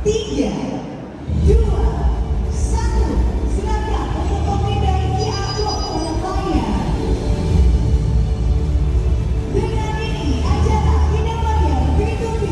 3, 2, 1, silakan untuk memindai Agung Layar. Dengan ini acara Inabayar B2B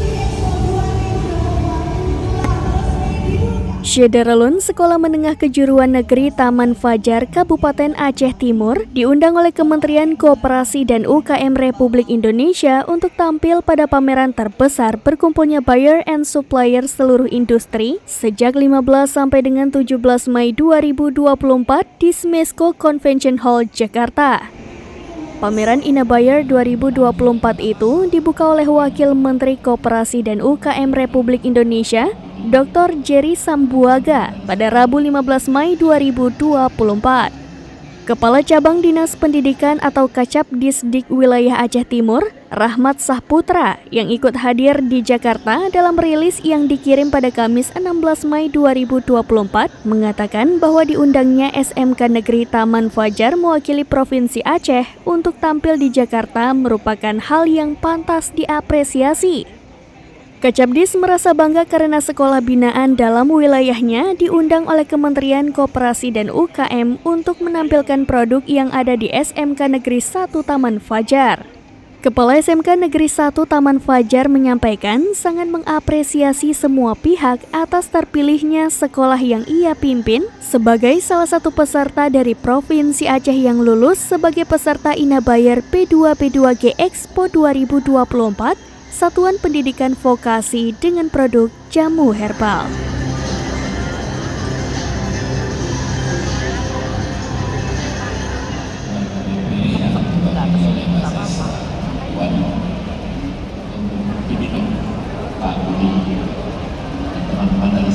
Expo 2024 telah resmi dibuka. Syederalun Sekolah Menengah Kejuruan Negeri Taman Fajar Kabupaten Aceh Timur diundang oleh Kementerian Koperasi dan UKM Republik Indonesia untuk tampil pada pameran terbesar berkumpulnya buyer and supplier seluruh industri sejak 15 sampai dengan 17 Mei 2024 di Smesco Convention Hall, Jakarta. Pameran Inabayar 2024 itu dibuka oleh Wakil Menteri Koperasi dan UKM Republik Indonesia, Dr. Jerry Sambuaga pada Rabu 15 Mei 2024. Kepala Cabang Dinas Pendidikan atau Kacap Disdik Wilayah Aceh Timur, Rahmat Sahputra, yang ikut hadir di Jakarta dalam rilis yang dikirim pada Kamis 16 Mei 2024, mengatakan bahwa diundangnya SMK Negeri Taman Fajar mewakili Provinsi Aceh untuk tampil di Jakarta merupakan hal yang pantas diapresiasi. Kacabdis merasa bangga karena sekolah binaan dalam wilayahnya diundang oleh Kementerian Koperasi dan UKM untuk menampilkan produk yang ada di SMK Negeri 1 Taman Fajar. Kepala SMK Negeri 1 Taman Fajar menyampaikan sangat mengapresiasi semua pihak atas terpilihnya sekolah yang ia pimpin sebagai salah satu peserta dari Provinsi Aceh yang lulus sebagai peserta Inabayar P2P2G Expo 2024 Satuan Pendidikan Vokasi dengan produk jamu herbal. Pak Budi, teman-teman dari